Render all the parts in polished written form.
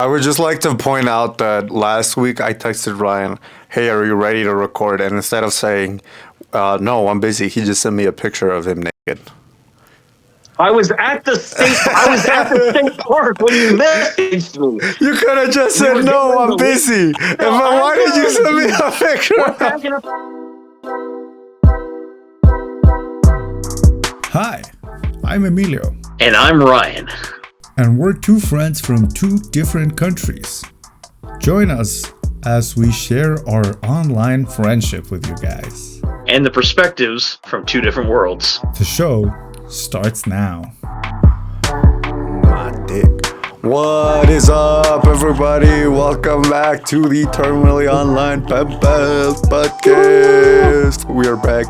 I would just like to point out that last week I texted Ryan, "Hey, are you ready to record?" And instead of saying, "No, I'm busy," he just sent me a picture of him naked. I was at the state park when you messaged me. You could have just We said, were "No, getting ready I'm to leave. busy." No, Why did you send me a We're picture? packing up. Hi, I'm Emilio, And I'm Ryan. and we're two friends from two different countries. Join us as we share our online friendship with you guys. And the perspectives from two different worlds. The show starts now. My dick. What is up, everybody? Welcome back to the Terminally Online Pen Pals Podcast. We are back.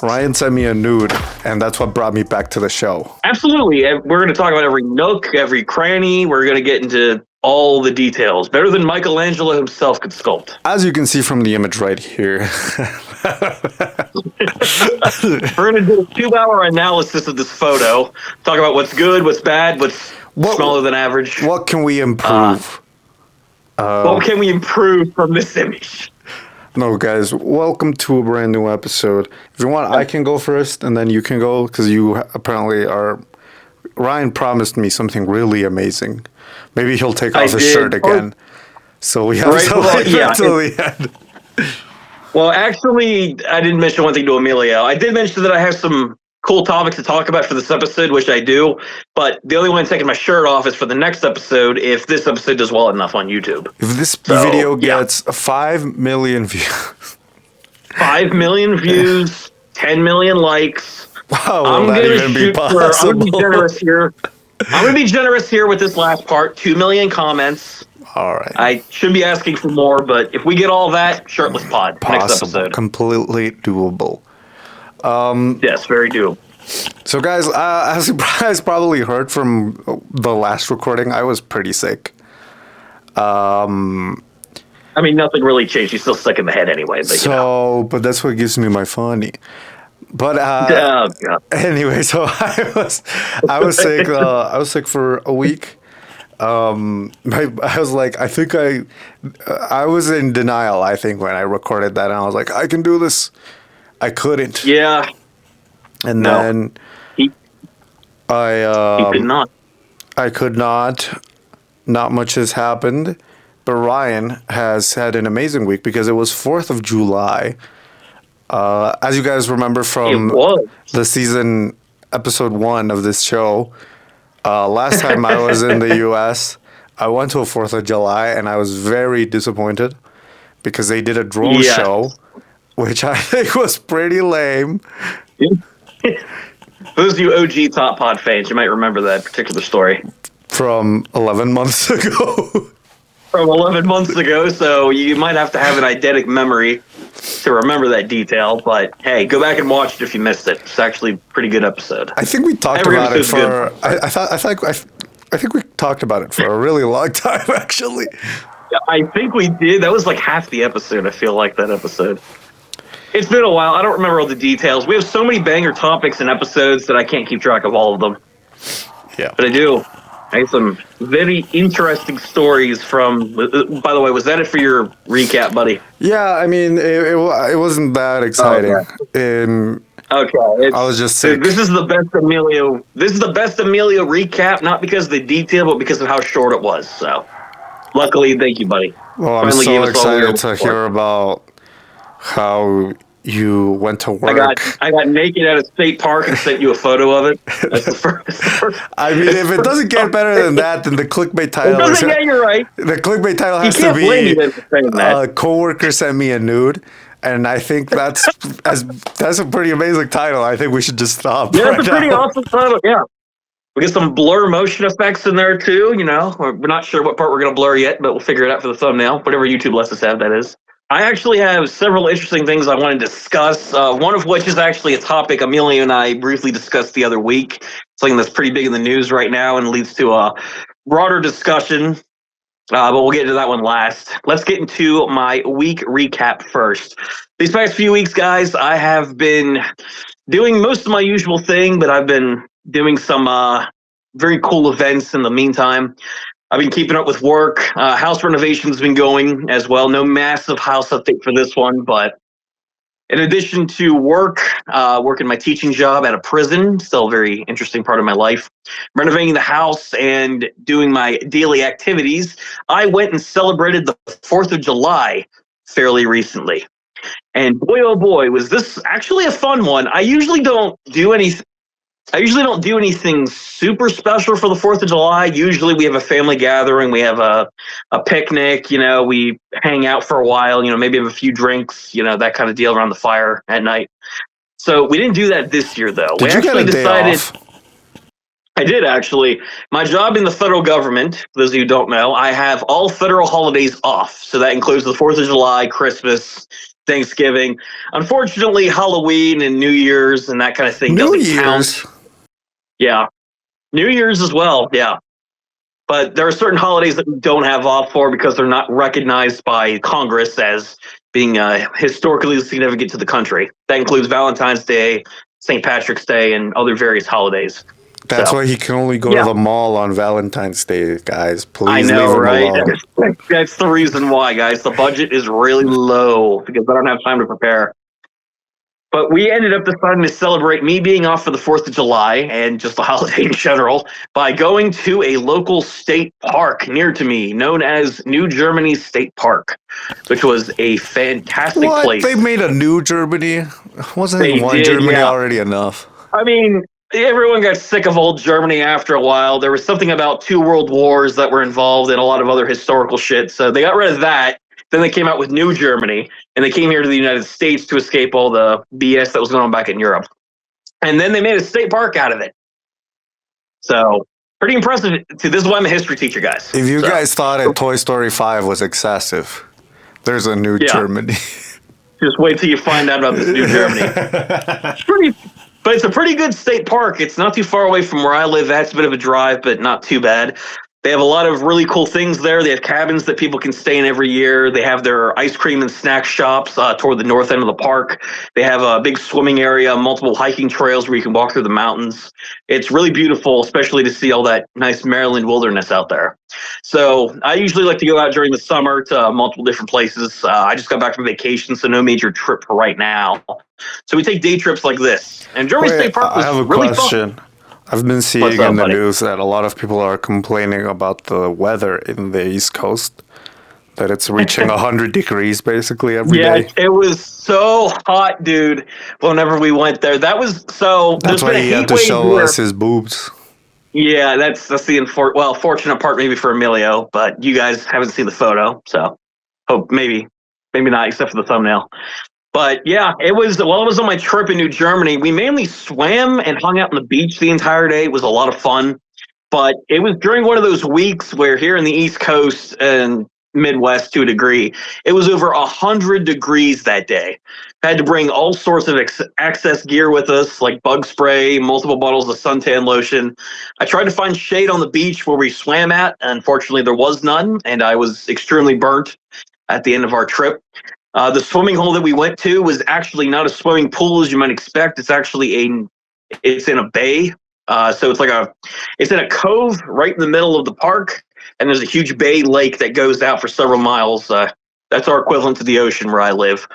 Ryan sent me a nude, and that's what brought me back to the show. Absolutely. We're going to talk about every nook, every cranny. We're going to get into all the details. Better than Michelangelo himself could sculpt. As you can see from the image right here, We're going to do a 2-hour analysis of this photo. Talk about what's good, what's bad, what's smaller than average. what can we improve? What can we improve from this image? No, guys, welcome to a brand new episode. If you want, I can go first, and then you can go, because you apparently are... Ryan promised me something really amazing. Maybe he'll take off his shirt again. So we have to wait until the end. Well, actually, I didn't mention one thing to Emilio. I did mention that I have some cool topics to talk about for this episode, which I do. But the only one taking my shirt off is for the next episode, if this episode does well enough on YouTube. If this video gets 5 million views... 5 million views, 10 million likes. Wow, will that even be possible? I'm going to be generous here. I'm going to be generous here with this last part. 2 million comments. All right. I should be asking for more, but if we get all that, shirtless pod next episode. Completely doable. Yes, very doable. So, guys, as you guys probably heard from the last recording, I was pretty sick. I mean, nothing really changed. You're still sick in the head anyway. But, but that's what gives me my funny. But anyway, so I was sick. I was sick for a week. I was like, I was in denial. I think when I recorded that, and I was like, I can do this. I couldn't. Yeah. And then he could not. I could not. Not much has happened, but Ryan has had an amazing week because it was 4th of July. As you guys remember from the season episode 1 of this show, last time I was in the U.S., I went to a 4th of July, and I was very disappointed because they did a drone show, which I think was pretty lame. Those of you OG Top Pod fans, you might remember that particular story. From 11 months ago. From 11 months ago, so you might have to have an eidetic memory to remember that detail, but hey, go back and watch it if you missed it. It's actually a pretty good episode. I think we talked about it for... I think we talked about it for a really long time, actually. I think we did. That was like half the episode, I feel like, that episode. It's been a while. I don't remember all the details. We have so many banger topics and episodes that I can't keep track of all of them. Yeah. But I do. I have some very interesting stories from... By the way, was that it for your recap, buddy? Yeah, I mean, it wasn't that exciting. Okay. I was just sick. This is the best Emilio. This is the best Emilio recap, not because of the detail, but because of how short it was. So, luckily, thank you, buddy. Well, I'm so excited to hear about how you went to work. I got naked at a state park and sent you a photo of it. That's the first. I mean, if it doesn't get better than that, then the clickbait title. Yeah, you're right. The clickbait title has to be "Coworker sent me a nude." And I think that's a pretty amazing title. I think we should just stop. Yeah, it's a pretty awesome title. Yeah, we get some blur motion effects in there too. You know, we're not sure what part we're gonna blur yet, but we'll figure it out for the thumbnail. Whatever YouTube lets us have, that is. I actually have several interesting things I want to discuss. One of which is actually a topic Emilio and I briefly discussed the other week. Something that's pretty big in the news right now and leads to a broader discussion. But we'll get into that one last. Let's get into my week recap first. These past few weeks, guys, I have been doing most of my usual thing, but I've been doing some very cool events in the meantime. I've been keeping up with work. House renovation's been going as well. No massive house update for this one, but in addition to work, working my teaching job at a prison, still a very interesting part of my life, renovating the house and doing my daily activities, I went and celebrated the 4th of July fairly recently. And boy, oh boy, was this actually a fun one. I usually don't do anything super special for the 4th of July. Usually we have a family gathering. We have a picnic, we hang out for a while, maybe have a few drinks, that kind of deal around the fire at night. So we didn't do that this year, though. Did you get a day off? I did, actually. My job in the federal government, for those of you who don't know, I have all federal holidays off. So that includes the 4th of July, Christmas, Thanksgiving. Unfortunately, Halloween and New Year's and that kind of thing doesn't count. Yeah. New Year's as well, yeah. But there are certain holidays that we don't have off for because they're not recognized by Congress as being historically significant to the country. That includes Valentine's Day, St. Patrick's Day, and other various holidays. That's why he can only go to the mall on Valentine's Day, guys. Please I know, leave him right? alone. That's the reason why, guys. The budget is really low because I don't have time to prepare. But we ended up deciding to celebrate me being off for the 4th of July and just the holiday in general by going to a local state park near to me known as New Germany State Park, which was a fantastic place. They made a New Germany? Wasn't one Germany already enough? I mean, everyone got sick of old Germany after a while. There was something about 2 world wars that were involved in a lot of other historical shit. So they got rid of that. Then they came out with New Germany, and they came here to the United States to escape all the BS that was going on back in Europe. And then they made a state park out of it. So pretty impressive. This is why I'm a history teacher, guys. If you guys thought that Toy Story 5 was excessive, there's a New Germany. Just wait till you find out about this New Germany. But it's a pretty good state park. It's not too far away from where I live. That's a bit of a drive, but not too bad. They have a lot of really cool things there. They have cabins that people can stay in every year. They have their ice cream and snack shops toward the north end of the park. They have a big swimming area, multiple hiking trails where you can walk through the mountains. It's really beautiful, especially to see all that nice Maryland wilderness out there. So I usually like to go out during the summer to multiple different places. I just got back from vacation, so no major trip for right now. So we take day trips like this. And Germany State Park was really fun. I've been seeing in the news that a lot of people are complaining about the weather in the East Coast, that it's reaching 100 degrees basically every day. Yeah, it was so hot, dude, whenever we went there. That was so... That's why he had to show us his boobs. Yeah, that's the fortunate part maybe for Emilio, but you guys haven't seen the photo, so hope maybe not, except for the thumbnail. But yeah, it was on my trip in New Germany. We mainly swam and hung out on the beach the entire day. It was a lot of fun. But it was during one of those weeks where here in the East Coast and Midwest to a degree, it was over 100 degrees that day. I had to bring all sorts of excess gear with us, like bug spray, multiple bottles of suntan lotion. I tried to find shade on the beach where we swam at. Unfortunately, there was none, and I was extremely burnt at the end of our trip. The swimming hole that we went to was actually not a swimming pool as you might expect. It's actually it's in a bay. So it's in a cove right in the middle of the park. And there's a huge bay lake that goes out for several miles. That's our equivalent to the ocean where I live.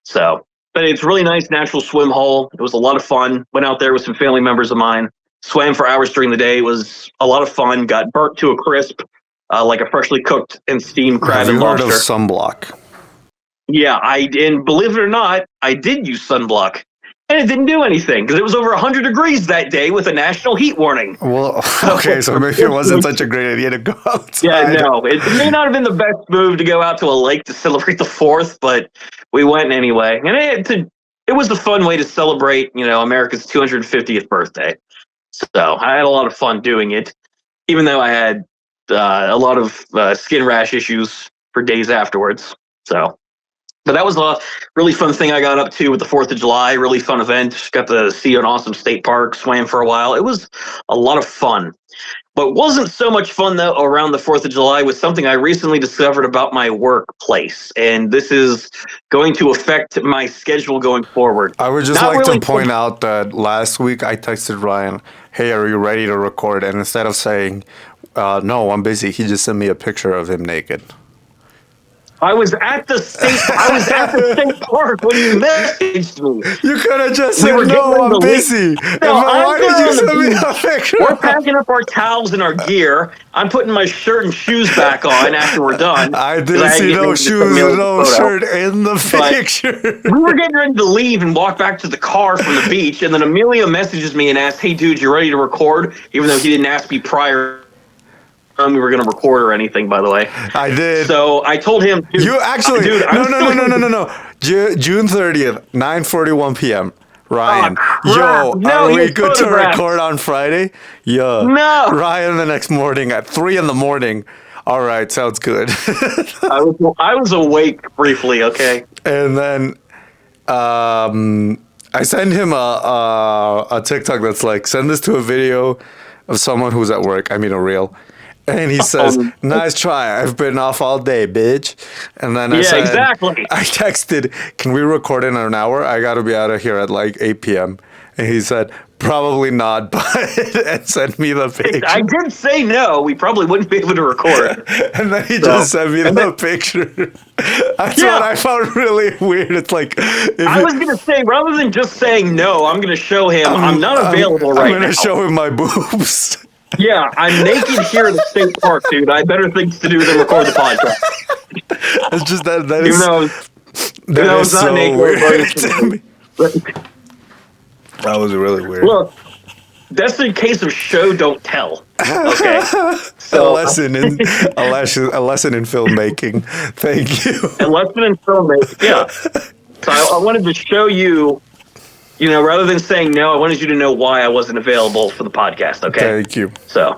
So, but it's a really nice natural swim hole. It was a lot of fun. Went out there with some family members of mine. Swam for hours during the day. It was a lot of fun. Got burnt to a crisp, like a freshly cooked and steamed crab and lobster. Have you heard of sunblock? Yeah, and believe it or not, I did use sunblock. And it didn't do anything because it was over 100 degrees that day with a national heat warning. Well, okay, so maybe it wasn't such a great idea to go outside. Yeah, no, it may not have been the best move to go out to a lake to celebrate the 4th, but we went anyway. And it was a fun way to celebrate, America's 250th birthday. So I had a lot of fun doing it, even though I had a lot of skin rash issues for days afterwards. So. But that was a really fun thing I got up to with the 4th of July. Really fun event. Got to see an awesome state park, swam for a while. It was a lot of fun. What wasn't so much fun, though, around the 4th of July was something I recently discovered about my workplace. And this is going to affect my schedule going forward. I would just like to point out that last week I texted Ryan, hey, are you ready to record? And instead of saying, No, I'm busy. He just sent me a picture of him naked. I was at the state park when you messaged me. You could have just We said, were getting no, ready I'm to leave. busy. No, Why did you send me beach. a picture? We're packing up our towels and our gear. I'm putting my shirt and shoes back on after we're done. I 'cause didn't had to see get no ready to shoes send Emilio and the no photo. shirt in the But picture. we were getting ready to leave and walk back to the car from the beach, and then Emilio messages me and asks, "Hey, dude, you ready to record?" Even though he didn't ask me prior we were going to record or anything, by the way. I did. So I told him, You actually, dude, no. June 30th, 9:41 p.m. Ryan, yo, No, are he we has good to photographs. record on Friday? Yeah. No. Ryan, the next morning at 3 in the morning. All right, sounds good. I was awake briefly, okay? And then I send him a TikTok that's like, send this to a video of someone who's at work. I mean, a reel. And he says, nice try. I've been off all day, bitch. And then I said, exactly. I texted, can we record in an hour? I got to be out of here at like 8 p.m. And he said, probably not, but and sent me the picture. I did say no. We probably wouldn't be able to record. And then he just sent me the picture. That's what I found really weird. It's like, I was going to say, rather than just saying no, I'm going to show him I'm not available right now. I'm going to show him my boobs. Yeah, I'm naked here at the state park, dude. I have better things to do than record the podcast. It's just that Even is, though that is not so naked, weird to me. That was really weird. Look, that's in case of show don't tell. Okay, so a lesson in filmmaking. Thank you. A lesson in filmmaking. Yeah. So I wanted to show you. You know, rather than saying no, I wanted you to know why I wasn't available for the podcast. Okay. Thank you. So.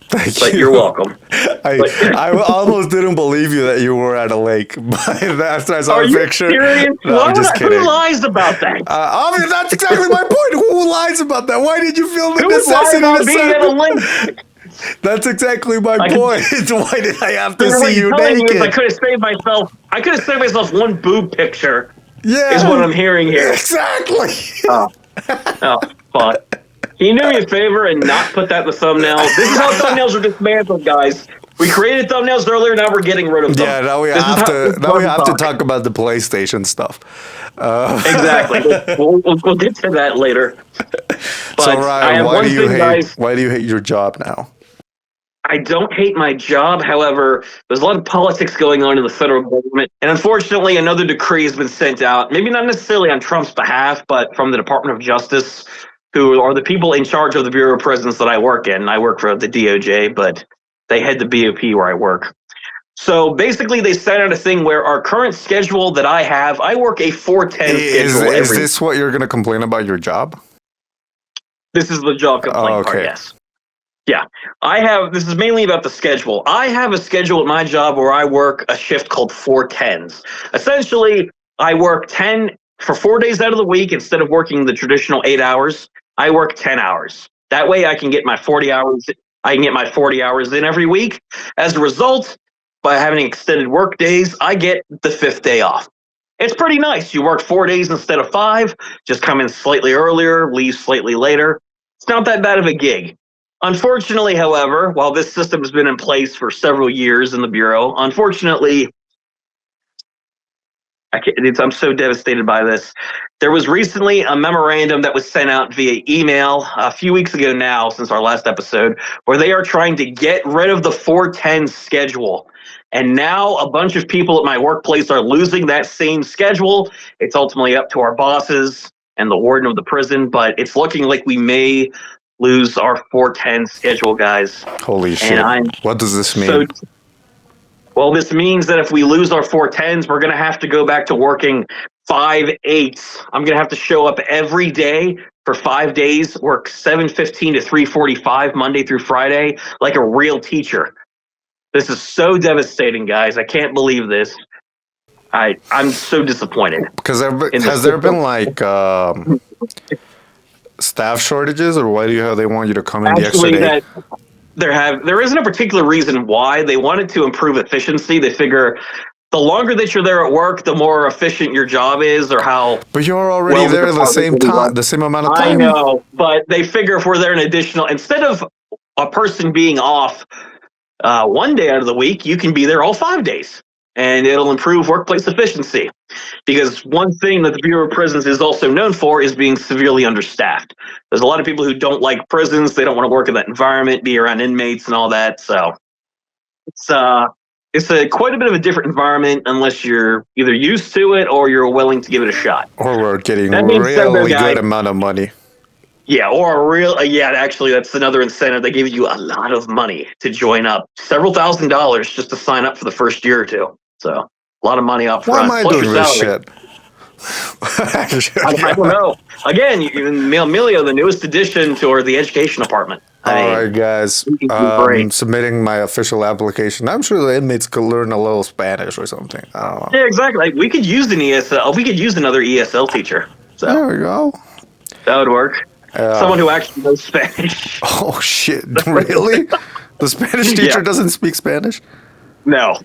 Thank but you. You're welcome. I almost didn't believe you that you were at a lake after I saw a picture. Serious? No, I'm just kidding. Who lies about that? Obviously, that's exactly my point. Who lies about that? Why did you feel the Who necessity lies to being say at a lake? That's exactly my point. Why did I have to see you naked? I could have saved myself. One boob picture. Yeah, is what I'm hearing here. Exactly. Oh, fuck. Can you do me a favor and not put that in the thumbnail? This is how thumbnails are dismantled, guys. We created thumbnails earlier, now we're getting rid of them. Yeah, now we have to talk about the PlayStation stuff. Exactly. We'll get to that later. But so Ryan, why do you hate your job now? I don't hate my job. However, there's a lot of politics going on in the federal government. And unfortunately, another decree has been sent out, maybe not necessarily on Trump's behalf, but from the Department of Justice, who are the people in charge of the Bureau of Prisons that I work in. I work for the DOJ, but they head the BOP where I work. So basically, they sent out a thing where our current schedule that I have, I work a 410 schedule. Is this what you're going to complain about your job? This is the job complaint part, yes. Yeah, this is mainly about the schedule. I have a schedule at my job where I work a shift called 410s. Essentially, I work 10 for 4 days out of the week instead of working the traditional 8 hours. I work 10 hours. That way I can get my 40 hours. I can get my 40 hours in every week. As a result, by having extended work days, I get the 5th day off. It's pretty nice. You work 4 days instead of 5, just come in slightly earlier, leave slightly later. It's not that bad of a gig. Unfortunately, however, while this system has been in place for several years in the Bureau, unfortunately, I'm so devastated by this. There was recently a memorandum that was sent out via email a few weeks ago now, since our last episode, where they are trying to get rid of the 410 schedule. And now a bunch of people at my workplace are losing that same schedule. It's ultimately up to our bosses and the warden of the prison, but it's looking like we may lose our 410 schedule, guys. Holy shit. What does this mean? Well, this means that if we lose our 410s, we're going to have to go back to working 5 8s. I'm going to have to show up every day for 5 days, work 7:15 to 3:45 Monday through Friday, like a real teacher. This is so devastating, guys. I can't believe this. I'm so disappointed. Because has there been like staff shortages, or why they want you to come in the extra day? There isn't a particular reason why. They wanted to improve efficiency. They figure the longer that you're there at work, the more efficient your job is, or how. But you're already there the same time, the same amount of time. I know, but they figure if we're there instead of a person being off one day out of the week, you can be there all 5 days, and it'll improve workplace efficiency. Because one thing that the Bureau of Prisons is also known for is being severely understaffed. There's a lot of people who don't like prisons. They don't want to work in that environment, be around inmates and all that. So it's quite a bit of a different environment unless you're either used to it or you're willing to give it a shot. Or we're getting really good amount of money. Yeah, or a real, actually, that's another incentive. They give you a lot of money to join up. Several $1,000s just to sign up for the first year or two. So, a lot of money up front. Why am I doing this shit? I don't know. Again, Emilio, the newest addition to the education department. All right, guys. I'm submitting my official application. I'm sure the inmates could learn a little Spanish or something. I don't know. Yeah, exactly. Like, we could use an ESL. We could use another ESL teacher. So there we go. That would work. Someone who actually knows Spanish. Oh, shit. Really? The Spanish teacher doesn't speak Spanish? No.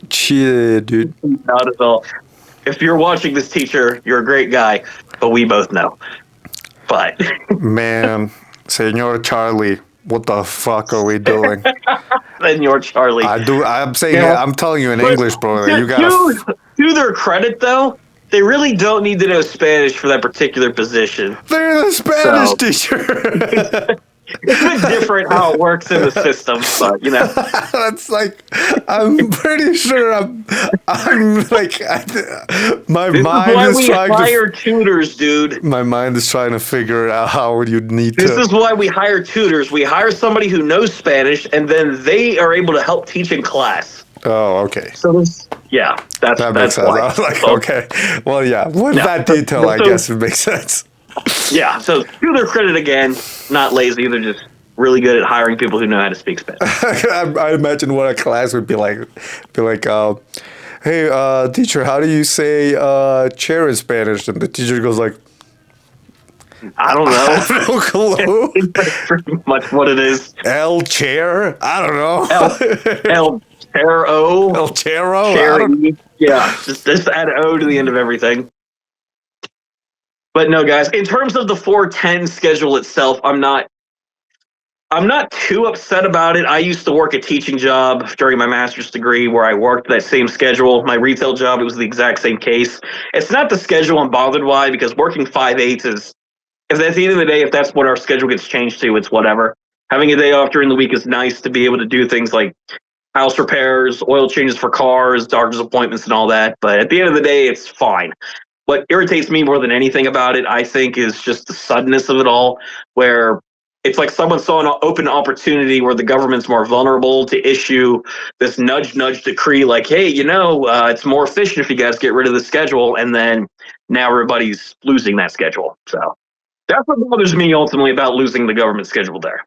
Shit, dude. Not at all. If you're watching this, teacher, you're a great guy, but we both know. But man, Senor Charlie, what the fuck are we doing? Senor Charlie. I'm saying it. I'm telling you in English, bro. You got to their credit, though. They really don't need to know Spanish for that particular position. They're the Spanish teacher. It's a bit different how it works in the system, but that's like, I'm pretty sure I'm like, my mind is trying to hire tutors, dude. My mind is trying to figure out how you need to. This is why we hire tutors. We hire somebody who knows Spanish, and then they are able to help teach in class. Oh, okay. So that makes sense. Why. I was like, okay, well, yeah, with that detail, I guess it makes sense. Yeah, so to their credit again, not lazy, they're just really good at hiring people who know how to speak Spanish. I imagine what a class would be like. Hey, teacher, how do you say chair in Spanish? And the teacher goes like, I don't know. I have no clue. That's pretty much what it is. El chair? I don't know. El chairo. El chairo? Yeah, just add O to the end of everything. But no, guys, in terms of the 410 schedule itself, I'm not too upset about it. I used to work a teaching job during my master's degree where I worked that same schedule. My retail job, it was the exact same case. It's not the schedule I'm bothered by because working 5/8 is, if at the end of the day, if that's what our schedule gets changed to, it's whatever. Having a day off during the week is nice to be able to do things like house repairs, oil changes for cars, doctor's appointments and all that. But at the end of the day, it's fine. What irritates me more than anything about it, I think, is just the suddenness of it all, where it's like someone saw an open opportunity where the government's more vulnerable to issue this nudge decree like, hey, it's more efficient if you guys get rid of the schedule, and then now everybody's losing that schedule. So that's what bothers me ultimately about losing the government schedule there.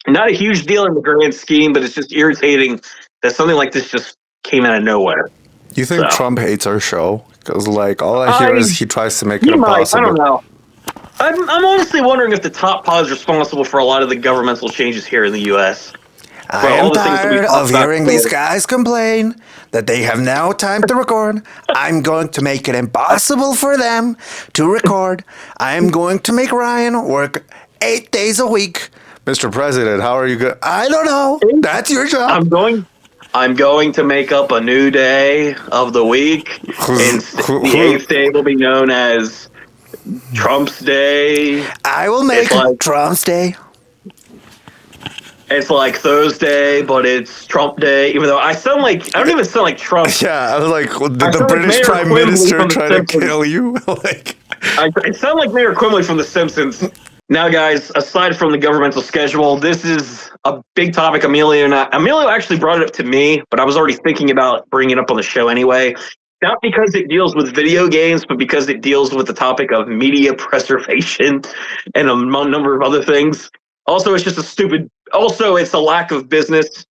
Not a huge deal in the grand scheme, but it's just irritating that something like this just came out of nowhere. You think Trump hates our show? Because, all I hear is he tries to make it impossible. I don't know. I'm honestly wondering if the top pod is responsible for a lot of the governmental changes here in the U.S. I am tired of hearing these guys complain that they have no time to record. I'm going to make it impossible for them to record. I am going to make Ryan work 8 days a week. Mr. President, how are you good? I don't know. That's your job. I'm going to make up a new day of the week. The eighth day will be known as Trump's Day. I will make Trump's Day. It's like Thursday, but it's Trump Day. Even though I don't even sound like Trump. Yeah, I was like, did the British Prime Minister try to kill you? I sound like Mayor Quimley from The Simpsons. Now, guys, aside from the governmental schedule, this is a big topic. Emilio actually brought it up to me, but I was already thinking about bringing it up on the show anyway. Not because it deals with video games, but because it deals with the topic of media preservation and a number of other things. Also, it's just it's a lack of business.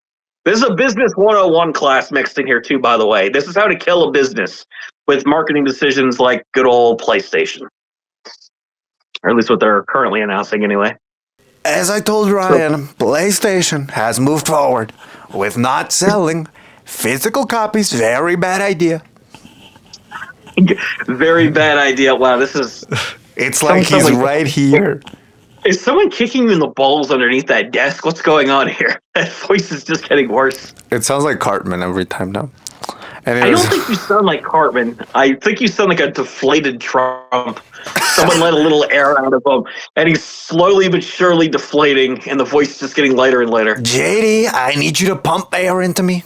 This is a business 101 class mixed in here too, by the way. This is how to kill a business with marketing decisions like good old PlayStation. Or at least what they're currently announcing anyway. As I told Ryan, PlayStation has moved forward with not selling physical copies. Very bad idea. Very bad idea. Wow, this is... It's like he's right here. Is someone kicking you in the balls underneath that desk? What's going on here? That voice is just getting worse. It sounds like Cartman every time now. I Anyways, don't think you sound like Cartman. I think you sound like a deflated Trump. Someone let a little air out of him, and he's slowly but surely deflating, and the voice is just getting lighter and lighter. JD, I need you to pump air into me.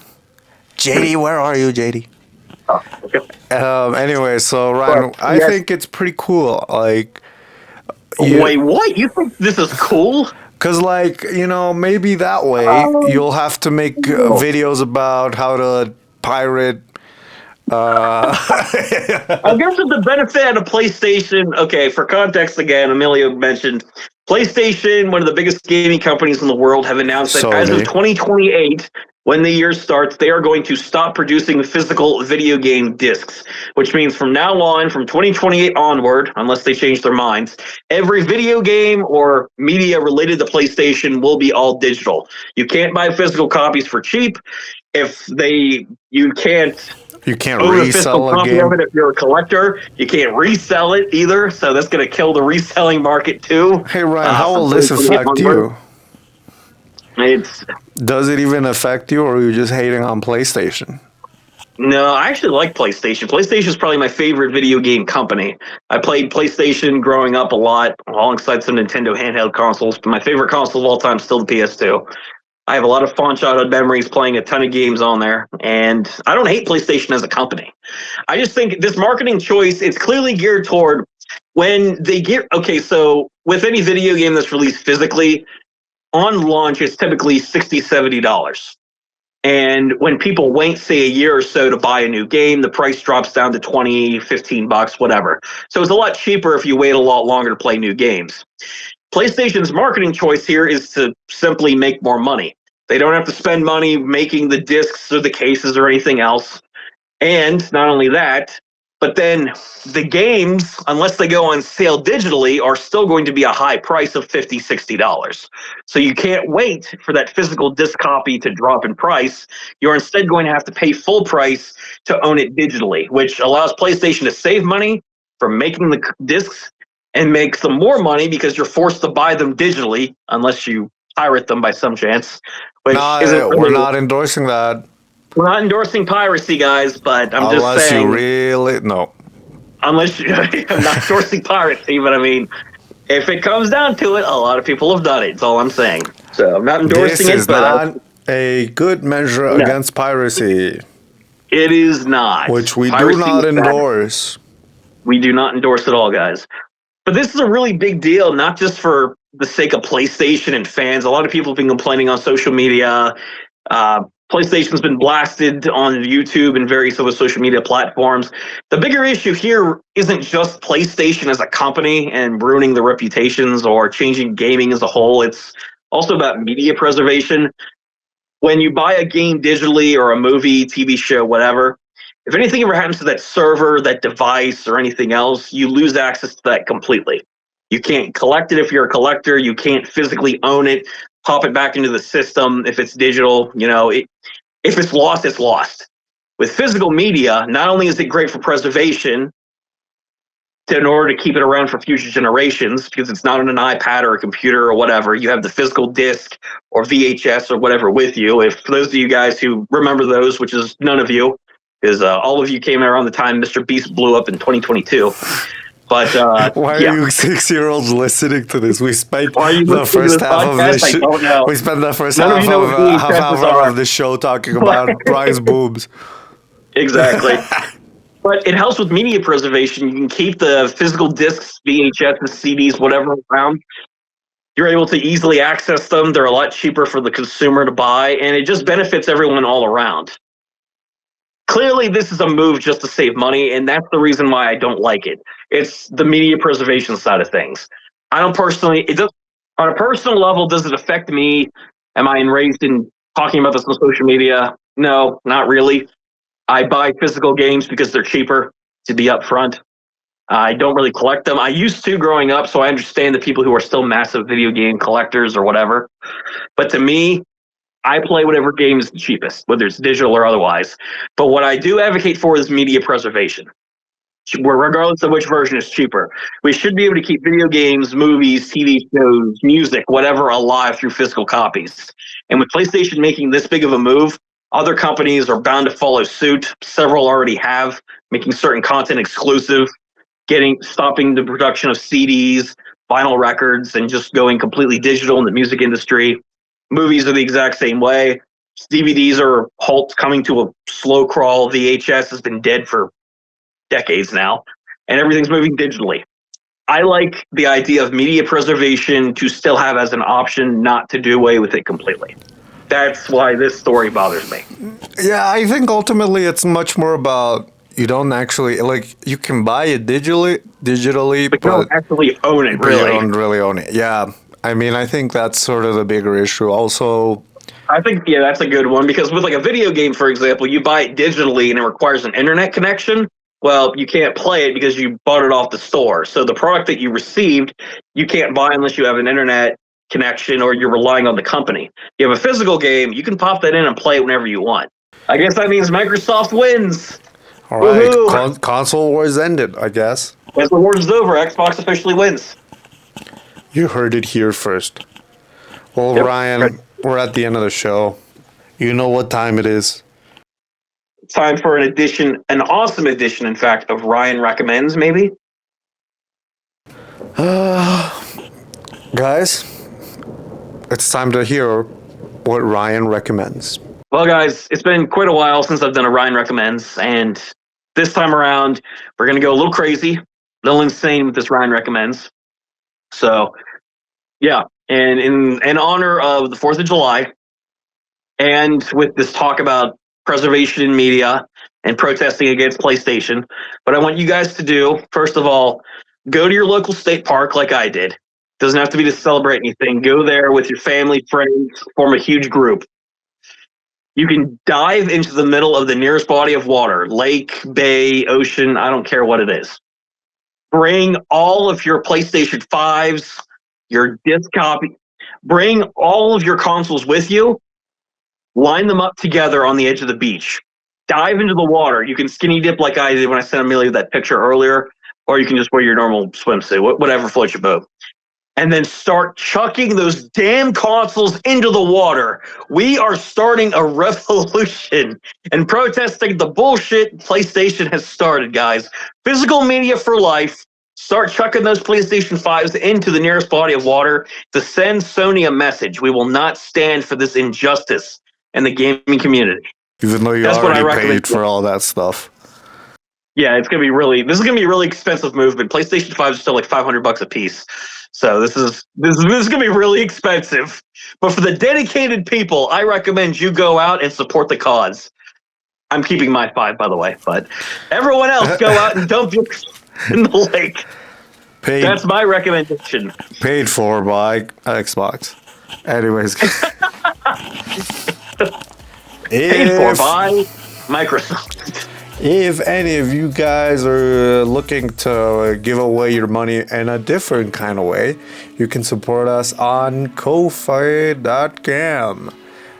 JD, where are you, JD? Oh, okay. Anyway, so Ryan, But, I yes. think it's pretty cool. Like, Wait, what? You think this is cool? because, like, maybe that way you'll have to make videos about how to pirate. I guess with the benefit of PlayStation, okay, for context again, Emilio mentioned PlayStation, one of the biggest gaming companies in the world, have announced that as of Sony. 2028, when the year starts, they are going to stop producing physical video game discs, which means from now on, from 2028 onward, unless they change their minds, every video game or media related to PlayStation will be all digital. You can't buy physical copies for cheap. You can't You can't own a physical resell a copy of it game. if you're a collector. You can't resell it either, so that's going to kill the reselling market too. Hey, Ryan, how From will this 2028 affect onward. you? It's Does it even affect you, or are you just hating on PlayStation? No, I actually like PlayStation. PlayStation is probably my favorite video game company. I played PlayStation growing up a lot, alongside some Nintendo handheld consoles. But my favorite console of all time is still the PS2. I have a lot of fond childhood memories playing a ton of games on there, and I don't hate PlayStation as a company. I just think this marketing choice, it's clearly geared toward when they get, okay, so with any video game that's released physically, on launch, it's typically $60, $70. And when people wait, say, a year or so to buy a new game, the price drops down to 20, 15 bucks, whatever. So it's a lot cheaper if you wait a lot longer to play new games. PlayStation's marketing choice here is to simply make more money. They don't have to spend money making the discs or the cases or anything else. And not only that, but then the games, unless they go on sale digitally, are still going to be a high price of $50, $60. So you can't wait for that physical disc copy to drop in price. You're instead going to have to pay full price to own it digitally, which allows PlayStation to save money from making the discs and make some more money because you're forced to buy them digitally unless you pirate them by some chance, which isn't We're really, not endorsing that we're not endorsing piracy, guys, but I'm just unless you saying, really no. unless you, I'm not endorsing piracy, but I mean, if it comes down to it, a lot of people have done it. That's all I'm saying. So I'm not endorsing This is it, but not a good measure no, against piracy, it is not. which we do Piracy not is bad. endorse. We do not endorse it all, guys. But this is a really big deal, not just for the sake of PlayStation and fans. A lot of people have been complaining on social media. PlayStation's been blasted on YouTube and various other social media platforms. The bigger issue here isn't just PlayStation as a company and ruining the reputations or changing gaming as a whole. It's also about media preservation. When you buy a game digitally or a movie, TV show, whatever, if anything ever happens to that server, that device, or anything else, you lose access to that completely. You can't collect it if you're a collector. You can't physically own it, pop it back into the system if it's digital. If it's lost, it's lost. With physical media, not only is it great for preservation, in order to keep it around for future generations, because it's not on an iPad or a computer or whatever, you have the physical disc or VHS or whatever with you. If for those of you guys who remember those, which is none of you, because all of you came around the time Mr. Beast blew up in 2022. But Why yeah. are you 6-year-olds listening to this? We spent Why are you the listening to first this half of podcast? this. I don't know. We spent the first None of half you know of what VHSs half hour are. of the show talking about Brian's boobs. Exactly. But it helps with media preservation. You can keep the physical discs, VHS, CDs, whatever around. You're able to easily access them. They're a lot cheaper for the consumer to buy, and it just benefits everyone all around. Clearly, this is a move just to save money, and that's the reason why I don't like it. It's the media preservation side of things. I don't personally, it does, on a personal level, does it affect me? Am I enraged in talking about this on social media? No, not really. I buy physical games because they're cheaper, to be upfront. I don't really collect them. I used to growing up, so I understand the people who are still massive video game collectors or whatever. But to me, I play whatever game is the cheapest, whether it's digital or otherwise. But what I do advocate for is media preservation. regardless of which version is cheaper. We should be able to keep video games, movies, TV shows, music, whatever, alive through physical copies. And with PlayStation making this big of a move, other companies are bound to follow suit. Several already have, making certain content exclusive, stopping the production of CDs, vinyl records, and just going completely digital in the music industry. Movies are the exact same way. DVDs are coming to a slow crawl. VHS has been dead for decades now, and everything's moving digitally. I like the idea of media preservation to still have as an option, not to do away with it completely. That's why this story bothers me. Yeah, I think ultimately it's much more about you don't actually, like, you can buy it digitally, but you don't actually own it, really. You don't really own it. Yeah, I mean, I think that's sort of the bigger issue. Also, I think, yeah, that's a good one, because with like a video game, for example, you buy it digitally and it requires an internet connection. Well, you can't play it because you bought it off the store. So the product that you received, you can't buy unless you have an internet connection or you're relying on the company. You have a physical game, you can pop that in and play it whenever you want. I guess that means Microsoft wins. All right, console wars ended, I guess. As the war is over, Xbox officially wins. You heard it here first. Well, yep. Ryan, we're at the end of the show. You know what time it is. It's time for an awesome edition, in fact, of Ryan Recommends, maybe? Guys, it's time to hear what Ryan recommends. Well, guys, it's been quite a while since I've done a Ryan Recommends, and this time around, we're going to go a little crazy, a little insane with this Ryan Recommends. So, yeah, and in honor of the 4th of July, and with this talk about preservation in media and protesting against PlayStation, what I want you guys to do, first of all, go to your local state park like I did. Doesn't have to be to celebrate anything. Go there with your family, friends, form a huge group. You can dive into the middle of the nearest body of water, lake, bay, ocean, I don't care what it is. Bring all of your PlayStation 5s, your disc copy. Bring all of your consoles with you. Line them up together on the edge of the beach. Dive into the water. You can skinny dip like I did when I sent Emilio that picture earlier, or you can just wear your normal swimsuit, whatever floats your boat. And then start chucking those damn consoles into the water. We are starting a revolution and protesting the bullshit PlayStation has started, guys. Physical media for life. Start chucking those PlayStation 5s into the nearest body of water to send Sony a message. We will not stand for this injustice in the gaming community. Even though you already paid for all that stuff. Yeah, this is gonna be a really expensive movement. PlayStation 5 is still like $500 a piece. So this is gonna be really expensive. But for the dedicated people, I recommend you go out and support the cause. I'm keeping my 5, by the way, but everyone else go out and dump your in the lake. That's my recommendation. Paid for by Xbox. Anyways. Paid for by Microsoft. If any of you guys are looking to give away your money in a different kind of way, you can support us on Ko-Fi.com.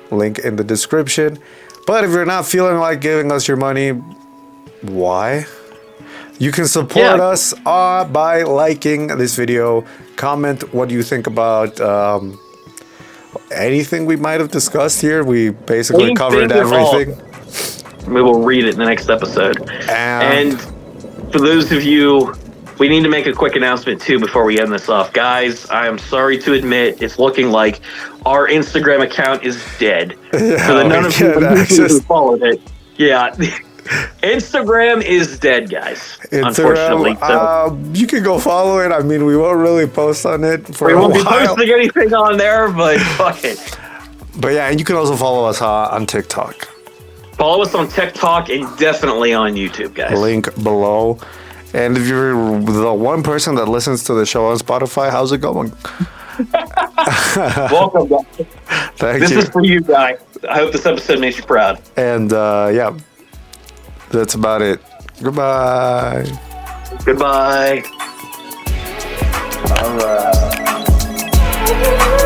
Link in the description. But if you're not feeling like giving us your money, why? You can support us by liking this video. Comment what you think about anything we might have discussed here. We basically covered everything. We will read it in the next episode. And for those of you, we need to make a quick announcement too before we end this off. Guys, I am sorry to admit it's looking like our Instagram account is dead. Yeah, so that none of you who followed it. Yeah. Instagram is dead, guys. Unfortunately. So. You can go follow it. I mean, we won't really post on it for a while. We won't be posting anything on there, but fuck it. But yeah, and you can also follow us on TikTok. Follow us on TikTok and definitely on YouTube, guys. Link below. And if you're the one person that listens to the show on Spotify, how's it going? Welcome, guys. Thank you. This is for you, guys. I hope this episode makes you proud. And yeah, that's about it. Goodbye. Goodbye. All right.